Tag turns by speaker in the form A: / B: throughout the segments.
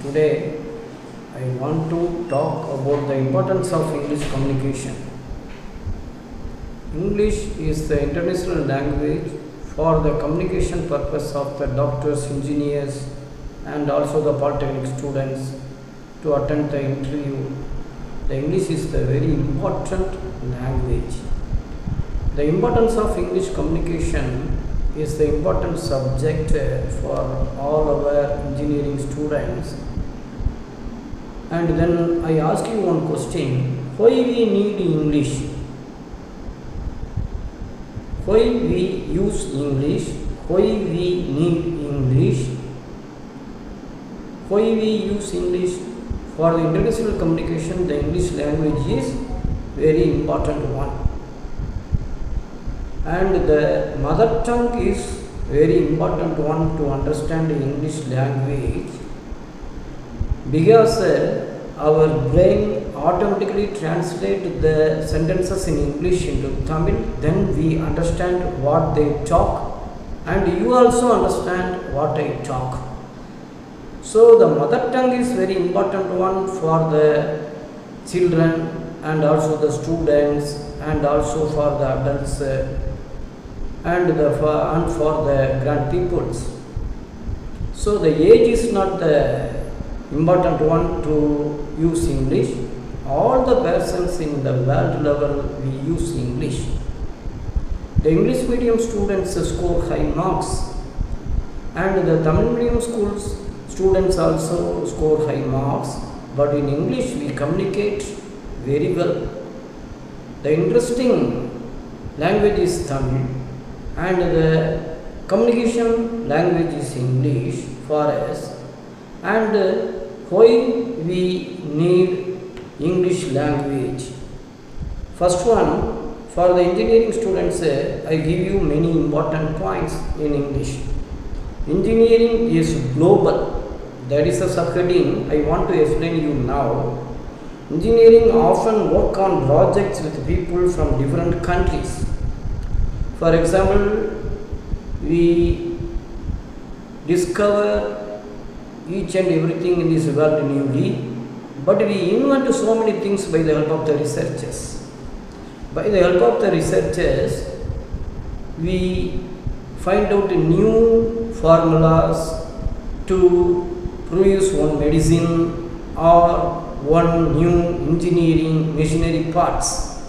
A: Today I want to talk about the importance of English communication. English is the international language for the communication purpose of the doctors, engineers and also the polytechnic students to attend the interview. The English is the very important language. The importance of English communication is the important subject for all our engineering students. And then I ask you one question: why we need English? Why we use English? Why we need English? Why we use English? For the international communication, the English language is very important one. And the mother tongue is very important one to understand the English language, because our brain automatically translates the sentences in English into Tamil, then we understand what they talk and you also understand what I talk. So the mother tongue is very important one for the children and also the students and also for the adults and for the grand peoples. So the age is not the important one to use English. All the persons in the world level we use English. The English medium students score high marks and the Tamil medium schools students also score high marks, but in English we communicate very well. The interesting language is Tamil and the communication language is English for us. And why we need English language? First one, for the engineering students, I give you many important points in English. Engineering is global. That is a subheading I want to explain you now. Engineering often work on projects with people from different countries. For example, we discover each and everything in this world newly, but we invent so many things by the help of the researchers. By the help of the researchers, we find out new formulas to produce one medicine or one new engineering machinery parts.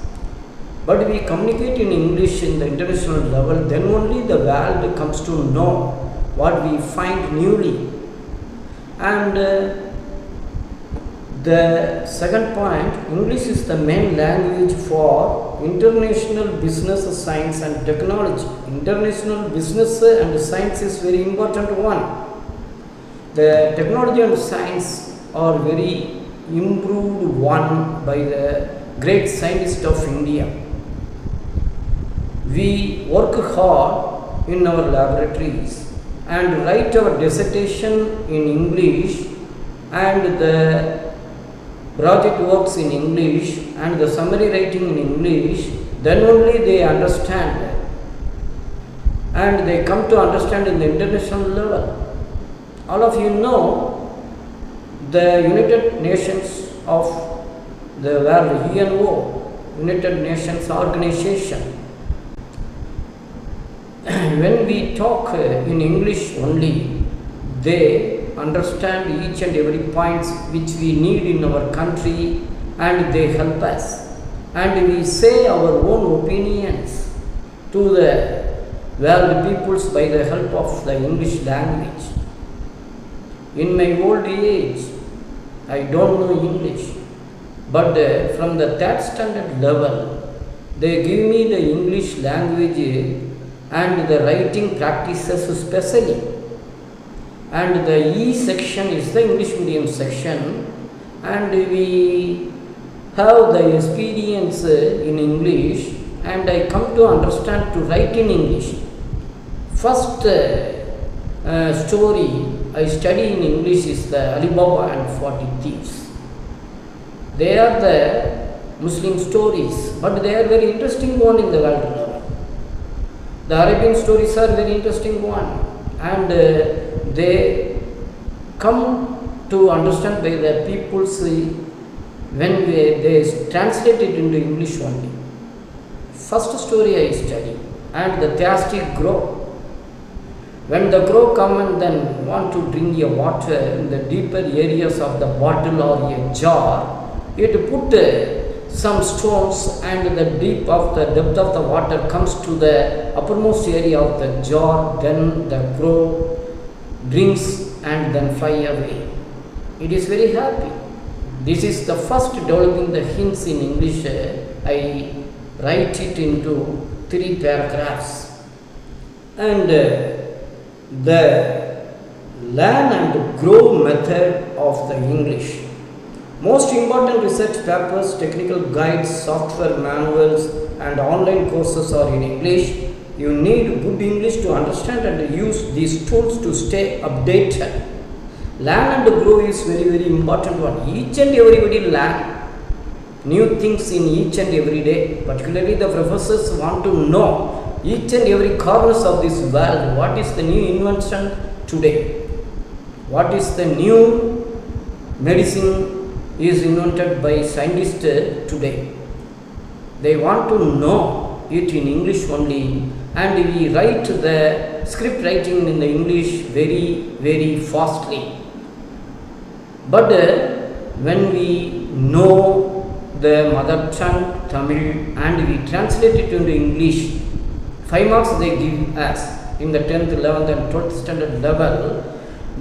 A: But we communicate in English in the international level, then only the world comes to know what we find newly. And the second point, English is the main language for international business, science and technology. International business and science is very important one. The technology and science are very improved one by the great scientists of India. We work hard in our laboratories and write our dissertation in English, and the project works in English and the summary writing in English, then only they understand and they come to understand in the international level. All of you know the United Nations of the world, UNO, United Nations Organization. When we talk in English only, they understand each and every point which we need in our country and they help us. And we say our own opinions to the world peoples by the help of the English language. In my old age, I don't know English, but from the third standard level, they give me the English language and the writing practices especially. And the E section is the English medium section, and we have the experience in English, and I come to understand to write in English. First story I study in English is the Alibaba and 40 Thieves. They are the Muslim stories, but they are very interesting one in the world level. The Arabian stories are very interesting one, and they come to understand by the people's when they translate it into English only. First story I study, and the thirsty grow. When the crow come and then want to drink a water in the deeper areas of the bottle or a jar, it put some stones, and the depth of the water comes to the uppermost area of the jar. Then the crow drinks and then fly away. It is very happy. This is the first developing the hints in English. I write it into 3 paragraphs. And the learn and grow method of the English. Most important research papers, technical guides, software manuals and online courses are in English. You need good English to understand and use these tools to stay updated. Learn and grow is very important one. Each and everybody learn new things in each and every day. Particularly the professors want to know each and every corners of this world. What is the new invention today? What is the new medicine is invented by scientists today? They want to know it in English only, and we write the script writing in the English very fastly. But when we know the mother tongue Tamil and we translate it into English, 5 marks they give us in the 10th, 11th and 12th standard level.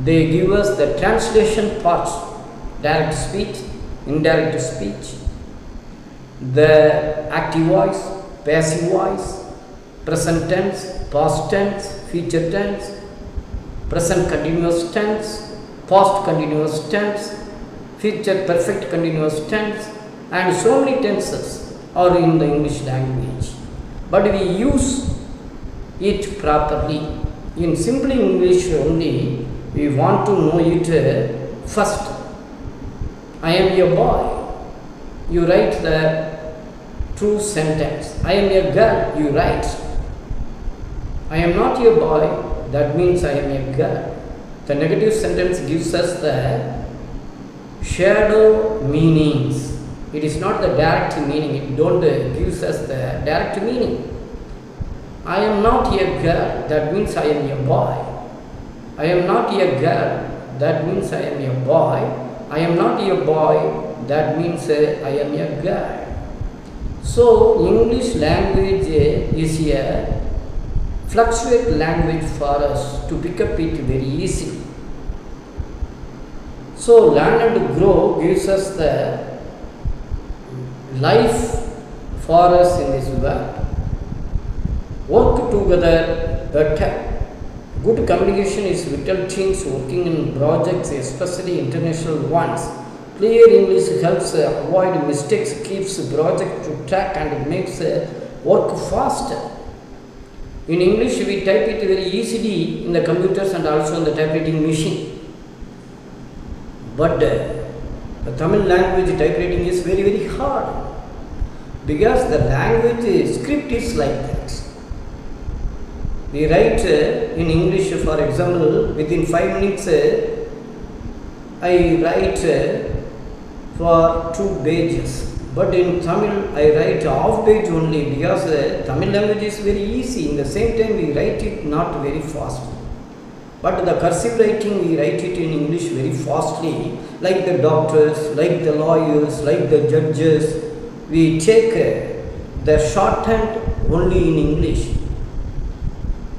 A: They give us the translation parts: direct speech, indirect speech, the active voice, passive voice, present tense, past tense, future tense, present continuous tense, past continuous tense, future perfect continuous tense, and so many tenses are in the English language. But we use it properly. In simple English only, we want to know it first. I am a boy. You write the true sentence. I am a girl. You write. I am not a boy. That means I am a girl. The negative sentence gives us the shadow meanings. It is not the direct meaning. It don't gives us the direct meaning. I am not a girl. That means I am a boy. I am not a girl. That means I am a boy. I am not a boy. That means I am a girl. So English language is a fluctuate language for us to pick up it very easily. So learn and grow gives us the life for us in this world. Work together better. Good communication is vital. Teams working in projects, especially international ones. Clear English helps avoid mistakes, keeps project to track and makes work faster. In English we type it very easily in the computers and also in the typewriting machine. But the Tamil language typewriting is very hard, because the language script is like that. We write in English, for example, within 5 minutes I write for 2 pages. But in Tamil I write half page only, because Tamil language is very easy. In the same time we write it not very fast. But the cursive writing we write it in English very fastly, like the doctors, like the lawyers, like the judges. We take the shorthand only in English.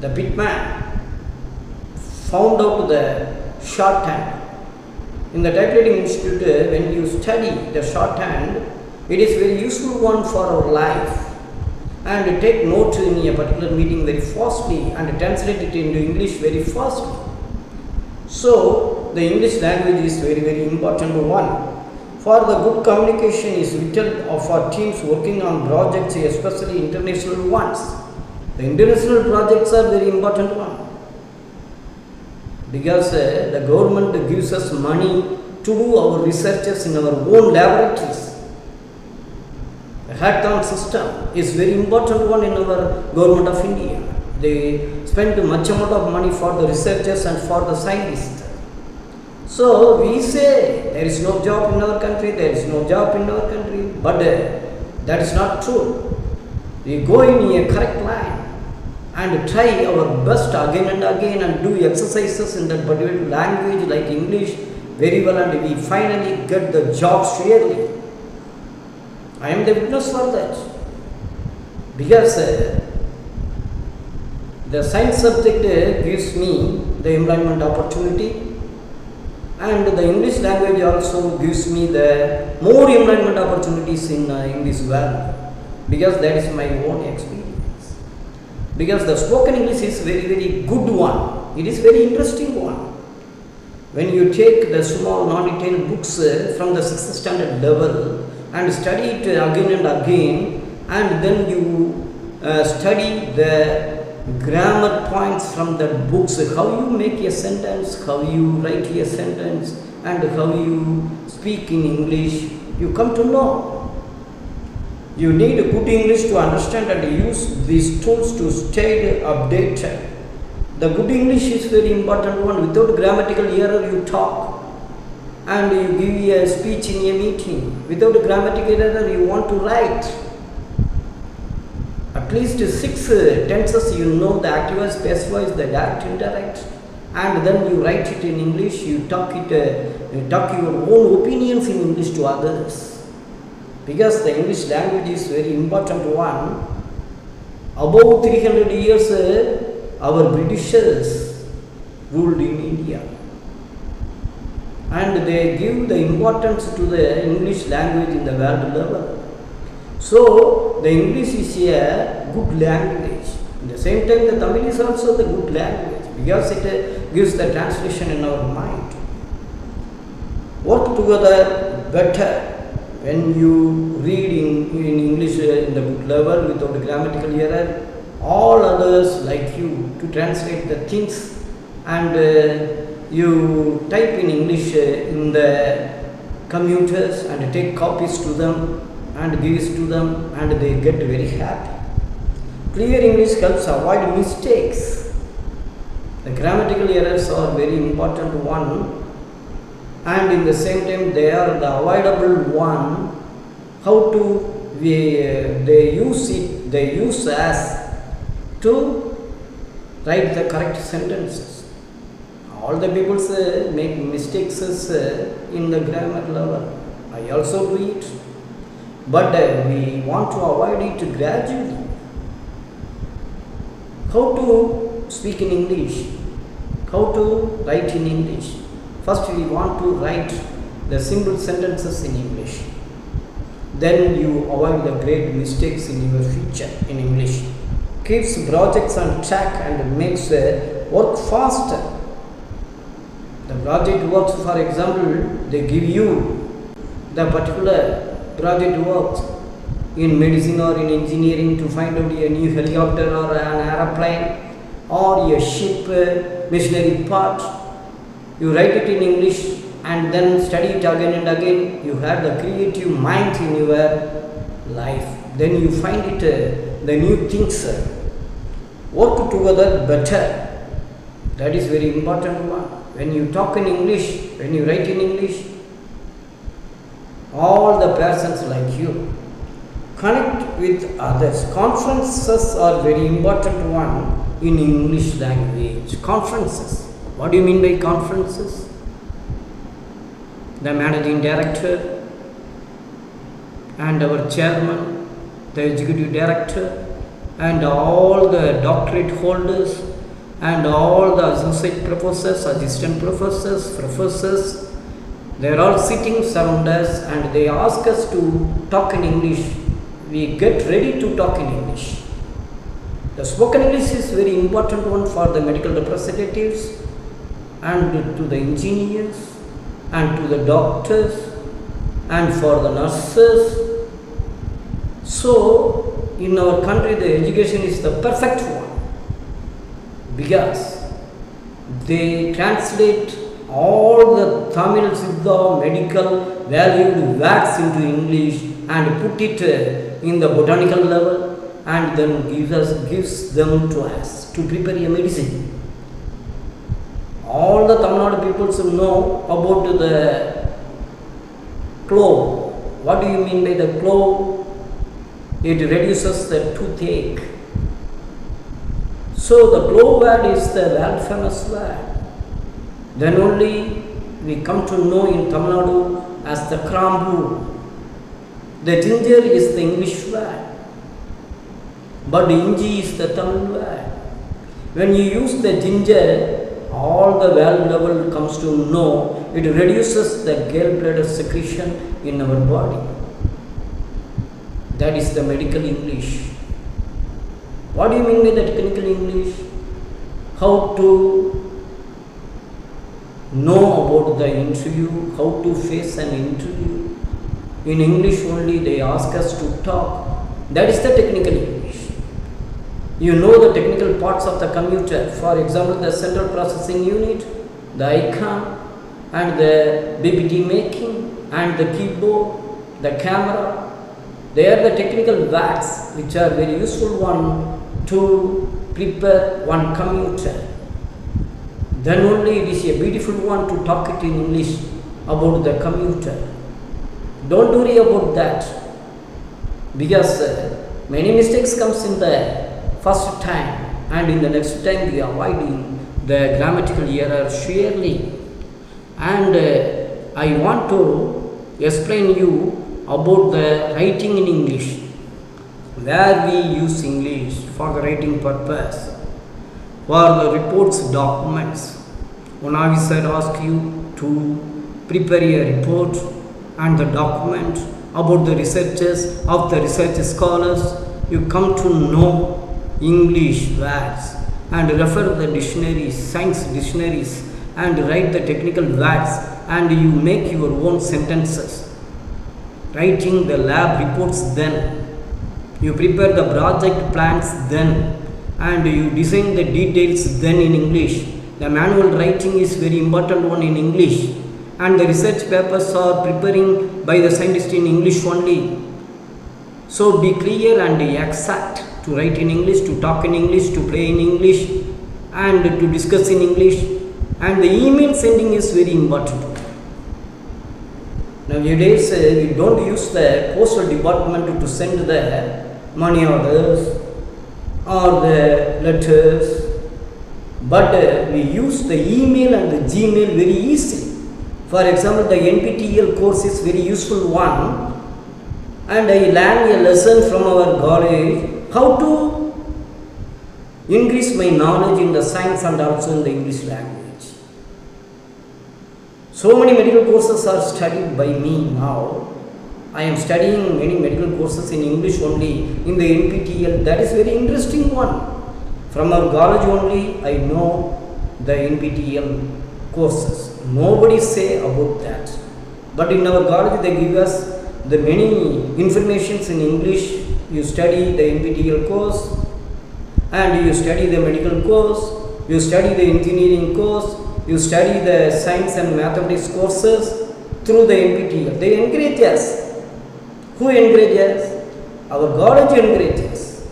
A: The pitman found out the shorthand. In the typewriting institute, when you study the shorthand, it is very useful one for our life. And take note in a particular meeting very fastly and translate it into English very fastly. So the English language is very important one. For the good communication is vital of our teams working on projects, especially international ones. The international projects are very important one, because the government gives us money to do our researches in our own laboratories. The hackathon system is very important one in our government of India. They spend much amount of money for the researchers and for the scientists. So we say there is no job in our country, there is no job in our country, but that is not true. We go in a correct line and try our best again and again and do exercises in that particular language like English very well, and we finally get the jobs really. I am the witness for that. Because the science subject gives me the employment opportunity, and the English language also gives me the more employment opportunities in this world, because that is my own experience. Because the spoken English is very, very good one. It is very interesting one. When you take the small non-detailed books from the 6th standard level and study it again and again, and then you study the grammar points from the books, how you make a sentence, how you write a sentence, and how you speak in English, you come to know. You need good English to understand and use these tools to stay updated. The good English is very important one. Without grammatical error you talk, and you give a speech in a meeting. Without grammatical error you want to write. At least 6 tenses you know, the active voice, passive voice, the direct, indirect, and then you write it in English. You talk your own opinions in English to others, because the English language is very important one. Above 300 years our Britishers ruled in India, and they give the importance to the English language in the world level. So the English is a good language. At the same time, the Tamil is also the good language, because it gives the translation in our mind. Work together better when you read in English in the good level without grammatical error. All others like you to translate the things, and you type in English in the computers and take copies to them and gives to them, and they get very happy. Clear English helps avoid mistakes. The grammatical errors are very important one, and in the same time they are the avoidable one. How to they use as to write the correct sentences. All the people make mistakes in the grammar level. I also do it. But we want to avoid it gradually. How to speak in English? How to write in English? First we want to write the simple sentences in English. Then you avoid the great mistakes in your future in English. Keeps projects on track and makes work faster. The project works, for example, they give you the particular project works in medicine or in engineering to find out a new helicopter or an aeroplane or a ship machinery part. You write it in English and then study it again and again. You have the creative mind in your life. Then you find it the new things. Work together better. That is very important one. When you talk in English, when you write in English, all the persons like you connect with others. Conferences are very important one in English language. Conferences. What do you mean by conferences? The managing director and our chairman, the executive director, and all the doctorate holders and all the associate professors, assistant professors, professors, they are all sitting around us and they ask us to talk in English. We get ready to talk in English. The spoken English is very important one for the medical representatives and to the engineers and to the doctors and for the nurses. So in our country the education is the perfect one, because they translate all the Tamil Siddha medical valued words into English and put it in the botanical level, and then gives them to us to prepare a medicine. All the Tamil Nadu peoples know about the clove. What do you mean by the clove? It reduces the toothache. So the clove word is the world famous word. Then only we come to know in Tamil Nadu as the krambu. The ginger is the English word, but inji is the Tamil word. When you use the ginger, all the world level comes to know it reduces the gallbladder secretion in our body. That is the medical English. What do you mean by the technical English? How to know about the interview, how to face an interview. In English only they ask us to talk. That is the technical English. You know the technical parts of the computer. For example, the central processing unit, the icon, and the BPT making, and the keyboard, the camera. They are the technical words which are very useful one to prepare one computer. Then only it is a beautiful one to talk it in English about the computer. Don't worry about that, because many mistakes comes in the first time, and in the next time we are avoiding the grammatical error surely. And I want to explain you about the writing in English, where we use English for the writing purpose, for the reports, documents. One officer asks you to prepare a report and the document about the researchers of the research scholars. You come to know English words and refer the dictionaries, science dictionaries, and write the technical words, and you make your own sentences. Writing the lab reports, then you prepare the project plans, then, and you design the details, then in English. The manual writing is very important one in English, and the research papers are preparing by the scientist in English only. So be clear and exact to write in English, to talk in English, to play in English, and to discuss in English. And the email sending is very important. Nowadays we don't use the postal department to send the money orders or the letters, but we use the email and the Gmail very easily. For example, the NPTEL course is very useful one, and I learned a lesson from our college how to increase my knowledge in the science and also in the English language. So many medical courses are studied by me now. I am studying many medical courses in English only in the NPTEL. That is very interesting one. From our college only I know the NPTEL courses. Nobody say about that. But in our college they give us the many informations in English. You study the NPTEL course, and you study the medical course, you study the engineering course, you study the science and mathematics courses through the NPTEL. They encourage us. Who encourages? Our college encourages.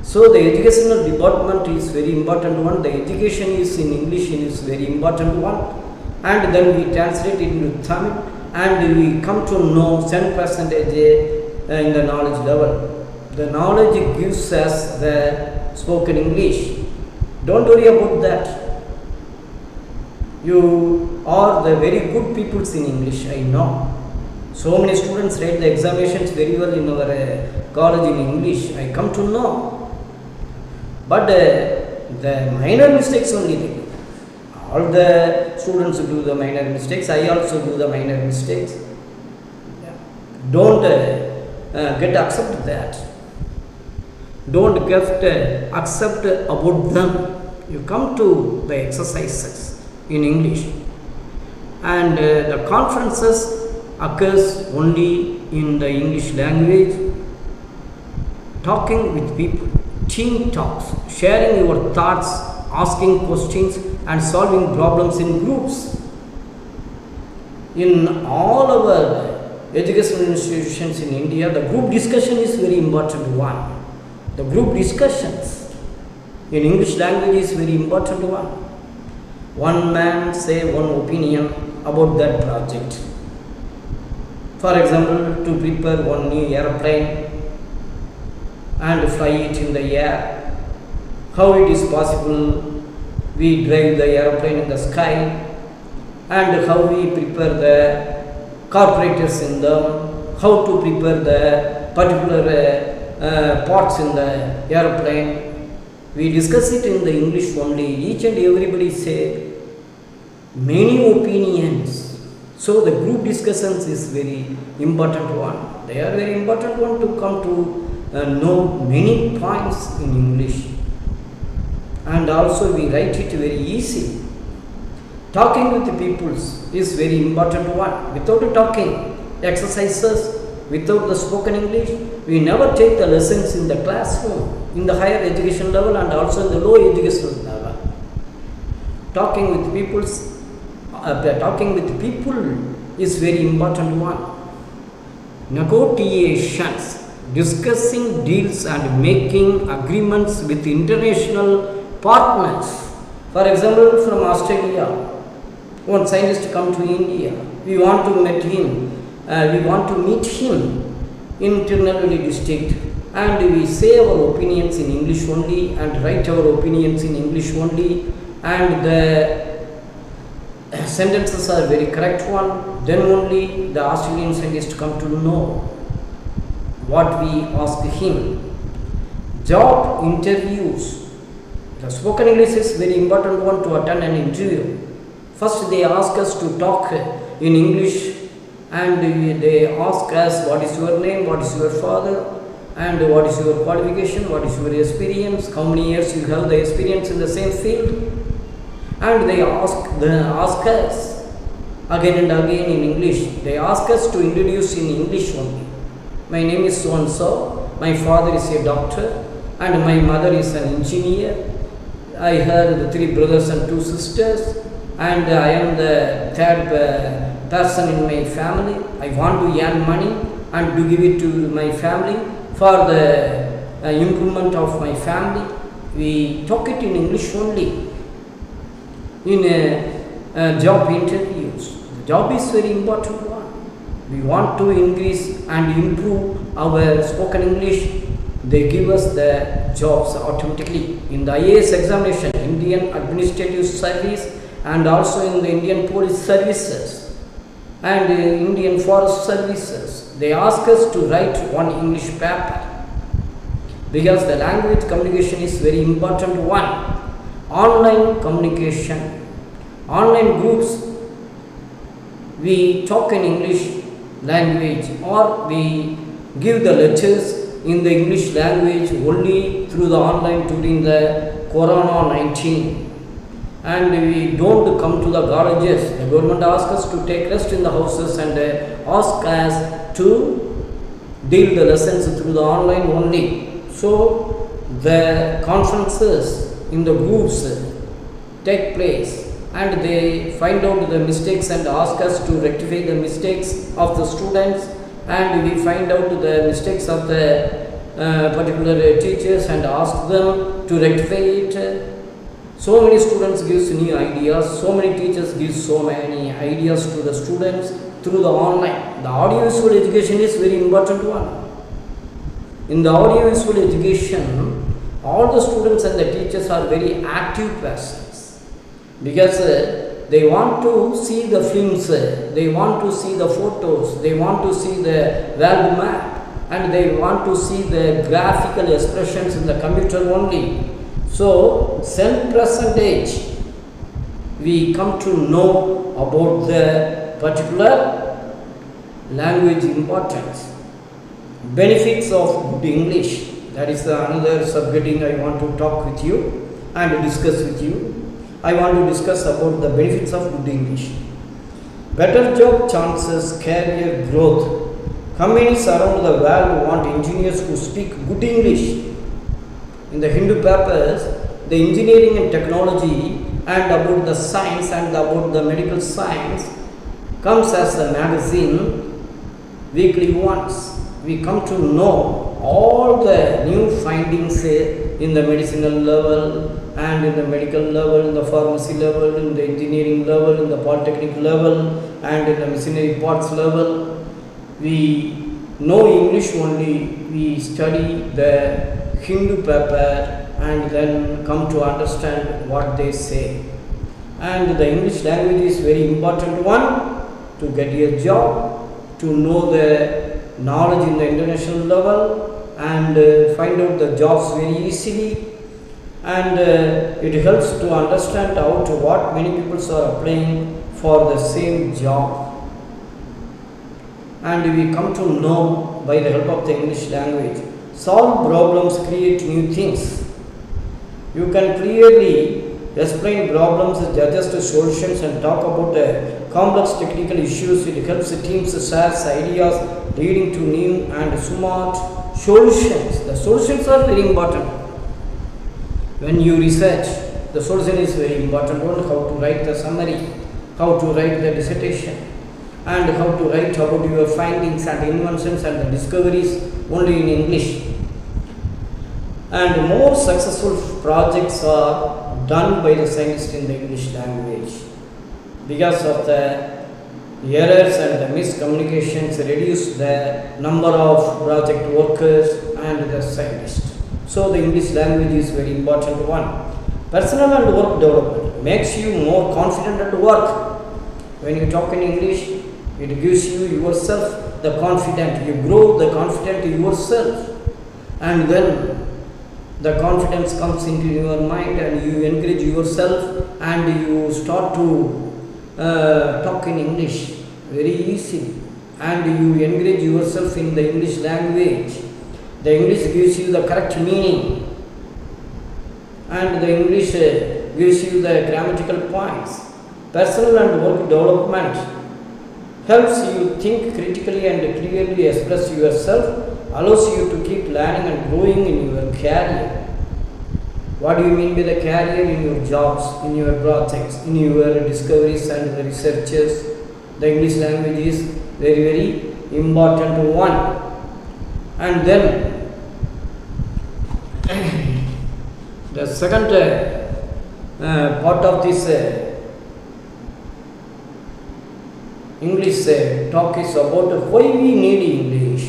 A: So the educational department is very important one. The education is in English is very important one, and then we translate it into Tamil, and we come to know 10% in the knowledge level. The knowledge gives us the spoken English. Don't worry about that. You are the very good peoples in English, I know. So many students write the examinations very well in our college in English, I come to know. But the minor mistakes only they do. All the students do the minor mistakes, I also do the minor mistakes. Don't get accept that. Don't get accept about them. You come to the exercises in English, and the conferences occurs only in the English language. Talking with people, team talks, sharing your thoughts, asking questions, and solving problems in groups. In all our educational institutions in India, the group discussion is very important one. The group discussions in English language is very important one. one man say one opinion about that project. For example, to prepare one new airplane and fly it in the air. How it is possible we drive the airplane in the sky, and how we prepare the carburetors in them, how to prepare the particular parts in the airplane. We discuss it in the English only. Each and everybody say many opinions. So the group discussions is very important one. They are very important one to come to know many points in English. And also we write it very easy. Talking with the peoples is very important one. Without talking exercises, without the spoken English, we never take the lessons in the classroom, in the higher education level and also in the low education level. Talking with people is very important one. Negotiations, discussing deals and making agreements with international partners. For example, from Australia, one scientist come to India. We want to meet him. In Tirunelveli district, and we say our opinions in English only and write our opinions in English only, and the sentences are very correct one. Then only the Australian scientist come to know what we ask him. Job interviews. The spoken English is very important one to attend an interview. First they ask us to talk in English, and they ask us what is your name, what is your father, and what is your qualification, what is your experience, how many years you have the experience in the same field. And they ask us again and again in English. They ask us to introduce in English only. My name is so and so, my father is a doctor, and my mother is an engineer. I have the 3 brothers and 2 sisters, and I am the third person in my family. I want to earn money and to give it to my family for the improvement of my family. We talk it in English only. In job interviews, the job is very important one. We want to increase and improve our spoken English. They give us the jobs automatically. In the IAS examination, Indian Administrative Service, and also in the Indian Police Services and Indian Forest Services, they ask us to write one English paper, because the language communication is very important one. Online communication, online groups, we talk in English language, or we give the lectures in the English language only through the online during the Corona-19. And we don't come to the colleges. The government asks us to take rest in the houses and ask us to deal the lessons through the online only. So the conferences in the groups take place, and they find out the mistakes and ask us to rectify the mistakes of the students, and we find out the mistakes of the particular teachers and ask them to rectify it. So many students gives new ideas, so many teachers give so many ideas to the students through the online. The audio-visual education is very important one. In the audio-visual education, all the students and the teachers are very active persons, because they want to see the films, they want to see the photos, they want to see the world map, and they want to see the graphical expressions in the computer only. So, self-present age, we come to know about the particular language importance. Benefits of good English, that is another subheading I want to talk with you and discuss with you. I want to discuss about the benefits of good English. Better job chances, career growth. Companies around the world want engineers who speak good English. In the Hindu papers, the engineering and technology and about the science and about the medical science comes as the magazine weekly once. we come to know all the new findings in the medicinal level and in the medical level, in the pharmacy level, in the engineering level, in the polytechnic level and in the missionary parts level. We know English only, we study the Hindu paper and then come to understand what they say. And the English language is very important one to get a job, to know the knowledge in the international level and find out the jobs very easily, and it helps to understand out what many people are applying for the same job, and we come to know by the help of the English language. Solve problems, create new things. You can clearly explain problems, suggest solutions and talk about complex technical issues. It helps the teams share ideas leading to new and smart solutions. The solutions are very important. When you research, the solution is very important. How to write the summary, how to write the dissertation, and how to write about your findings and inventions and the discoveries only in English. And more successful projects are done by the scientists in the English language. Because of the errors and the miscommunications reduce the number of project workers and the scientists. So the English language is very important one. Personal and work development makes you more confident at work. When you talk in English, it gives you yourself the confidence. You grow the confidence yourself, and then the confidence comes into your mind and you encourage yourself and you start to talk in English very easily, and you encourage yourself in the English language. The English gives you the correct meaning, and the English gives you the grammatical points. Personal and work development helps you think critically and clearly express yourself, allows you to keep learning and growing in your career. What do you mean by the career? In your jobs, in your projects, in your discoveries and the researches. The English language is very, very important one. And then the second part of this English talk is about why we need English.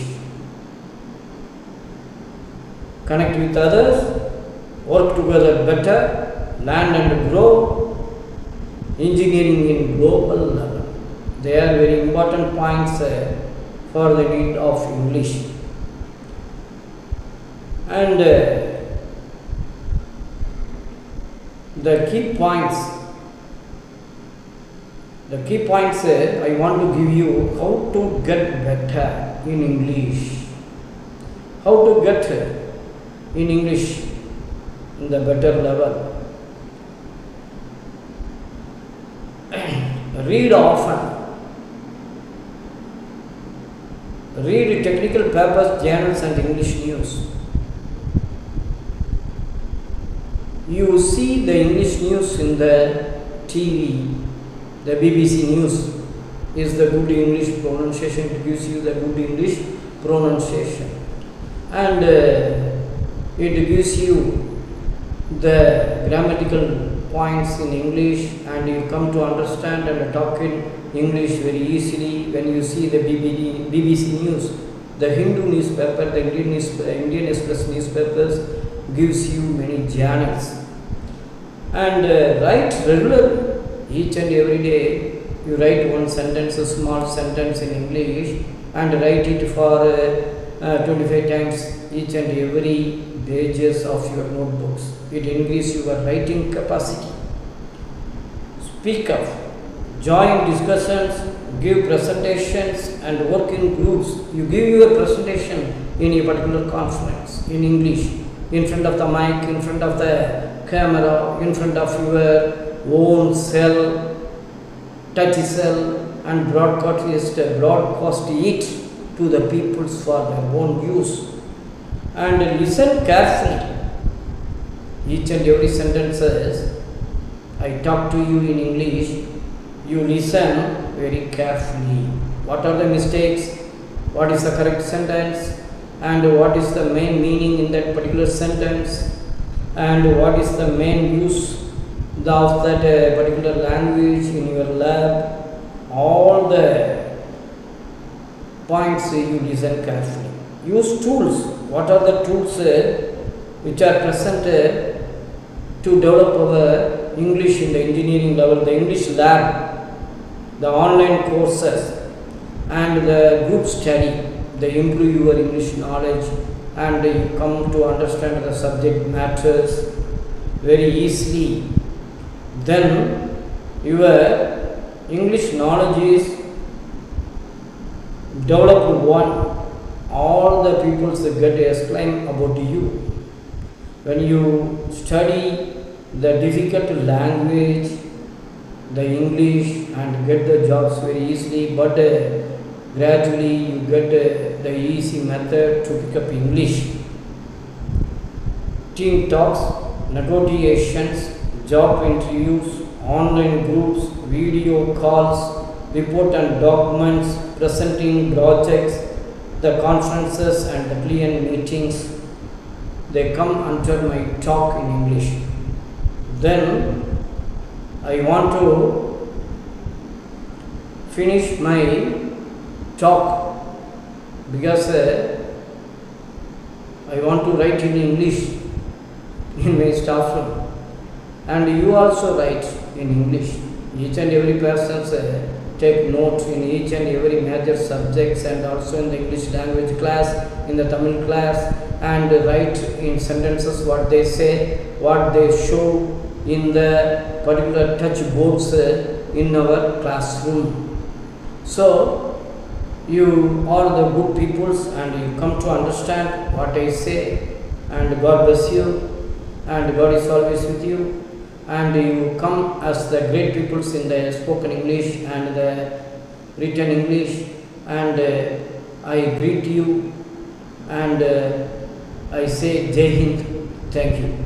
A: Connect with others, work together better, learn and grow, engineering in global level. They are very important points for the need of English. And the key points I want to give you how to get better in English. How to get in English in the better level. Read often. Read technical papers, journals and English news. You see the English news in the TV. The BBC news is the good English pronunciation. It gives you the good English pronunciation. And it gives you the grammatical points in English, and you come to understand and talk in English very easily when you see the BBC news. The Hindu newspaper, the Indian Express newspapers gives you many journals. And write regularly, each and every day you write one sentence, a small sentence in English, and write it for 25 times each and every pages of your notebooks. It increases your writing capacity. Speak up, join discussions, give presentations and work in groups. You give your presentation in a particular conference in English, in front of the mic, in front of the camera, in front of your own cell, touch cell, and broadcast it to the people for their own use. And listen carefully. Each and every sentence says, I talk to you in English, you listen very carefully. What are the mistakes? what is the correct sentence, and what is the main meaning in that particular sentence, and what is the main use of that particular language in your lab. All the points you listen carefully. Use tools. What are the tools which are present to develop our English in the engineering level? The English lab, the online courses, and the group study. They improve your English knowledge, and you come to understand the subject matters very easily. Then your English knowledge is developed one. All the people get exclaim about you. When you study the difficult language, the English, and get the jobs very easily, but gradually you get the easy method to pick up English. Team talks, negotiations, job interviews, online groups, video calls, report and documents, presenting projects, the conferences and the client meetings, they come under my talk in English. Then I want to finish my talk because I want to write in English in my staff room, and you also write in English. Each and every person take notes in each and every major subjects, and also in the English language class, in the Tamil class, and write in sentences what they say, what they show in the particular touch boards in our classroom. So you are the good peoples, and you come to understand what I say, and God bless you, and God is always with you, and you come as the great peoples in the spoken English and the written English, and I greet you, and I say Jai Hind. Thank you.